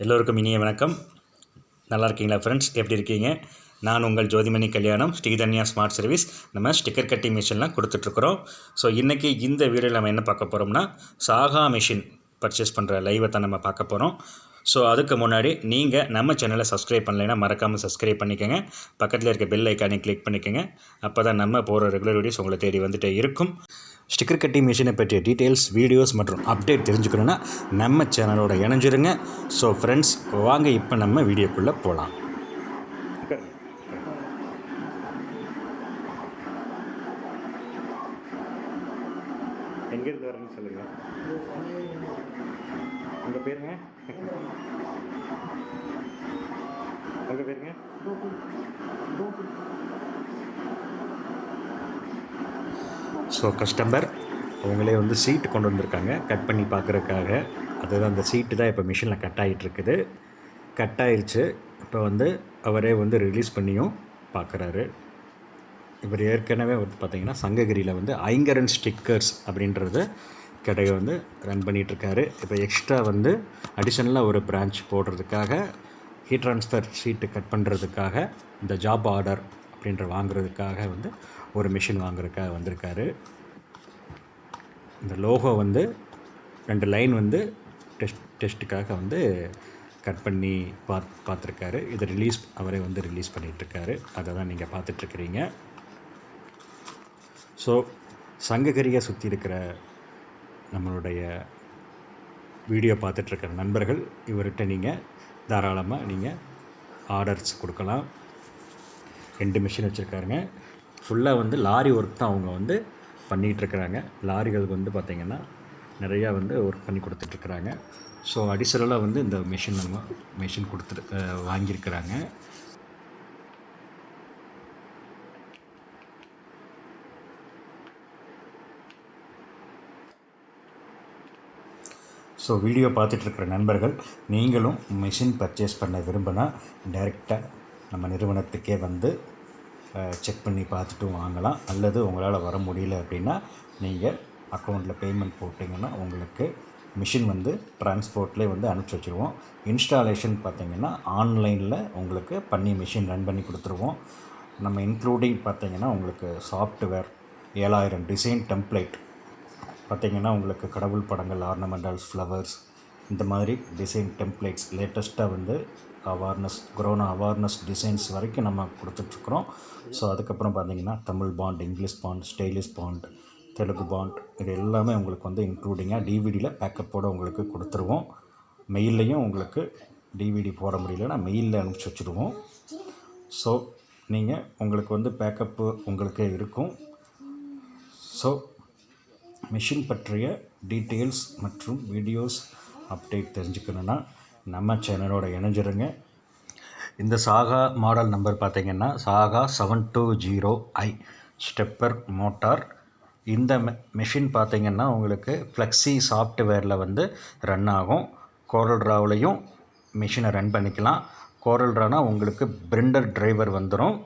எல்லோருக்கும் இனிய வணக்கம். நல்லா இருக்கீங்களா ஃப்ரெண்ட்ஸ்? எப்படி இருக்கீங்க? நான் உங்கள் ஜோதிமணி கல்யாணம், ஸ்ரீதன்யா ஸ்மார்ட் சர்வீஸ். நம்ம ஸ்டிக்கர் கட்டிங் மிஷின்லாம் கொடுத்துட்ருக்குறோம். ஸோ இன்றைக்கி இந்த வீடியோவில் நம்ம என்ன பார்க்க போகிறோம்னா, சாகா மிஷின் பர்ச்சேஸ் பண்ணுற லைவை தான் நம்ம பார்க்க போகிறோம். ஸோ அதுக்கு முன்னாடி நீங்கள் நம்ம சேனலை சப்ஸ்கிரைப் பண்ணலைன்னா மறக்காமல் சப்ஸ்கிரைப் பண்ணிக்கோங்க. பக்கத்தில் இருக்க பெல் ஐக்கானை கிளிக் பண்ணிக்கோங்க. அப்போ தான் நம்ம போகிற ரெகுலர் வீடியோஸ் உங்களை தேடி வந்துகிட்டே இருக்கும். ஸ்டிக்கர் கட்டிங் மிஷினை பற்றிய டீட்டெயில்ஸ், வீடியோஸ் மற்றும் அப்டேட் தெரிஞ்சுக்கணுன்னா நம்ம சேனலோட இணைஞ்சிருங்க. ஸோ ஃப்ரெண்ட்ஸ், வாங்க இப்போ நம்ம வீடியோக்குள்ளே போகலாம். எங்கேருந்து வரேன்னு சொல்லுங்கள். உங்கள் பேருங்க? உங்கள் பேருங்க? ஸோ கஸ்டமர் அவங்களே வந்து சீட்டு கொண்டு வந்திருக்காங்க கட் பண்ணி பார்க்குறதுக்காக. அதுதான் அந்த சீட்டு தான் இப்போ மிஷினில் கட் ஆகிட்டுருக்குது. கட் ஆயிடுச்சு. இப்போ வந்து அவரே வந்து ரிலீஸ் பண்ணியும் பார்க்குறாரு. இவர் ஏற்கனவே வந்து பார்த்திங்கன்னா சங்ககிரியில் வந்து ஐங்கரன் ஸ்டிக்கர்ஸ் அப்படின்றது கடையை வந்து ரன் பண்ணிகிட்ருக்காரு. இப்போ எக்ஸ்ட்ரா வந்து அடிஷ்னலாக ஒரு பிரான்ச் போடுறதுக்காக, ஹீட் ட்ரான்ஸ்ஃபர் ஷீட்டு கட் பண்ணுறதுக்காக, இந்த ஜாப் ஆர்டர் அப்படின்ற வாங்குறதுக்காக வந்து ஒரு மிஷின் வாங்குறதுக்காக வந்திருக்காரு. இந்த லோகோ வந்து 2 லைன் வந்து டெஸ்ட்டுக்காக வந்து கட் பண்ணி பார்த்துருக்காரு. இதை அவரே வந்து ரிலீஸ் பண்ணிகிட்ருக்காரு. அதை தான் நீங்கள் பார்த்துட்ருக்கிறீங்க. ஸோ சங்ககிரியை சுற்றி இருக்கிற நம்மளுடைய வீடியோ பார்த்துட்ருக்கிற நண்பர்கள் இவர்கிட்ட நீங்கள் தாராளமாக நீங்கள் ஆர்டர்ஸ் கொடுக்கலாம். 2 மிஷின் வச்சுருக்காருங்க. ஃபுல்லாக வந்து லாரி ஒர்க் தான் அவங்க வந்து பண்ணிகிட்ருக்குறாங்க. லாரிகளுக்கு வந்து பார்த்திங்கன்னா நிறையா வந்து ஒர்க் பண்ணி கொடுத்துட்ருக்குறாங்க. ஸோ அடிஷனலாக வந்து இந்த மிஷின் கொடுத்துட்டு வாங்கியிருக்கிறாங்க. ஸோ வீடியோ பார்த்துட்ருக்கிற நண்பர்கள், நீங்களும் மிஷின் பர்ச்சேஸ் பண்ண விரும்பினா டைரெக்டாக நம்ம நிறுவனத்துக்கே வந்து செக் பண்ணி பார்த்துட்டும் வாங்கலாம். அல்லது உங்களால் வர முடியல அப்படின்னா நீங்கள் அக்கௌண்ட்டில் பேமெண்ட் போட்டிங்கன்னா உங்களுக்கு மிஷின் வந்து டிரான்ஸ்போர்ட்லேயே வந்து அனுப்பிச்சி வச்சுருவோம். இன்ஸ்டாலேஷன் பார்த்திங்கன்னா ஆன்லைனில் உங்களுக்கு பண்ணி மிஷின் ரன் பண்ணி கொடுத்துருவோம். நம்ம இன்க்ளூடிங் பார்த்திங்கன்னா உங்களுக்கு சாஃப்ட்வேர் 7000 டிசைன் டெம்ப்ளேட் பார்த்திங்கன்னா உங்களுக்கு கடவுள் படங்கள், ஆர்னமெண்டல்ஸ், ஃப்ளவர்ஸ், இந்த மாதிரி டிசைன் டெம்ப்ளேட்ஸ் லேட்டஸ்ட்டாக வந்து கொரோனா அவேர்னஸ் டிசைன்ஸ் வரைக்கும் நம்ம கொடுத்துட்ருக்குறோம். ஸோ அதுக்கப்புறம் பார்த்திங்கன்னா Tamil bond, English bond, stylish bond, Telugu bond, இது எல்லாமே உங்களுக்கு வந்து இன்க்ளூடிங்காக டிவிடியில் பேக்கப்போடு உங்களுக்கு கொடுத்துருவோம். மெயில்லையும் உங்களுக்கு டிவிடி போட முடியலன்னா மெயிலில் அனுப்பிச்சி வச்சுருவோம். ஸோ நீங்கள் உங்களுக்கு வந்து பேக்கப்பு உங்களுக்கே இருக்கும். ஸோ மிஷின் பற்றிய டீட்டெயில்ஸ் மற்றும் வீடியோஸ் அப்டேட் தெரிஞ்சுக்கணுன்னா நம்ம சேனலோட இணைஞ்சிருங்க. இந்த சாகா மாடல் நம்பர் பார்த்திங்கன்னா சாகா 720i ஸ்டெப்பர் மோட்டார். இந்த மிஷின் பார்த்திங்கன்னா உங்களுக்கு ஃப்ளெக்ஸி சாஃப்ட்வேரில் வந்து ரன் ஆகும். கோரல்ட்ராவிலையும் மிஷினை ரன் பண்ணிக்கலாம். கோரல்ட்ரானா உங்களுக்கு பிரிண்டர் டிரைவர் வந்துடும்.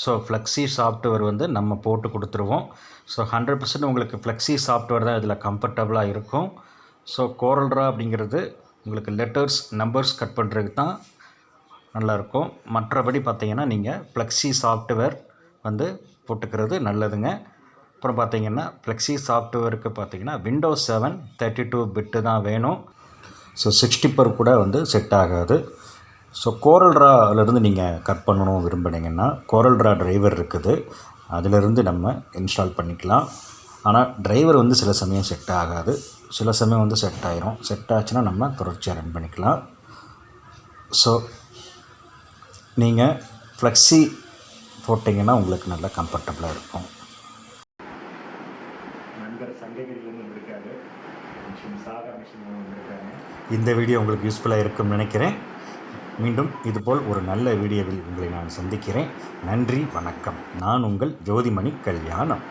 ஸோ ஃப்ளெக்ஸி சாஃப்ட்வேர் வந்து நம்ம போட்டு கொடுத்துருவோம். ஸோ 100% உங்களுக்கு ஃப்ளெக்ஸி சாஃப்ட்வேர் தான் இதில் கம்ஃபர்டபுளாக இருக்கும். ஸோ கோரல்ட்ரா அப்படிங்கிறது உங்களுக்கு லெட்டர்ஸ், நம்பர்ஸ் கட் பண்ணுறதுக்கு தான் நல்லாயிருக்கும். மற்றபடி பார்த்திங்கன்னா நீங்கள் ஃப்ளெக்ஸி சாஃப்ட்வேர் வந்து போட்டுக்கிறது நல்லதுங்க. அப்புறம் பார்த்திங்கன்னா ஃப்ளெக்ஸி சாஃப்ட்வேருக்கு பார்த்திங்கன்னா Windows 7 32 பிட்டு தான் வேணும். ஸோ 60 per கூட வந்து செட் ஆகாது. ஸோ கோரல்ட்ராவிலேருந்து நீங்கள் கட் பண்ணணும் விரும்புனீங்கன்னா கோரல்ட்ரா டிரைவர் இருக்குது, அதிலிருந்து நம்ம இன்ஸ்டால் பண்ணிக்கலாம். ஆனால் டிரைவர் வந்து சில சமயம் செட் ஆகாது, சில சமயம் வந்து செட் ஆகிரும். செட் ஆச்சுன்னா நம்ம தொடர்ச்சியாக ரன் பண்ணிக்கலாம். ஸோ நீங்கள் ஃப்ளெக்ஸி போட்டிங்கன்னா உங்களுக்கு நல்லா கம்ஃபர்டபுளாக இருக்கும். நண்பர் சங்ககிரியிலேருந்து வந்திருக்காரு, சாகா மிஷின் வந்திருக்காங்க. இந்த வீடியோ உங்களுக்கு யூஸ்ஃபுல்லாக இருக்கும்னு நினைக்கிறேன். மீண்டும் இதுபோல் ஒரு நல்ல வீடியோவில் உங்களை நான் சந்திக்கிறேன். நன்றி, வணக்கம். நான் உங்கள் ஜோதிமணி கல்யாணம்.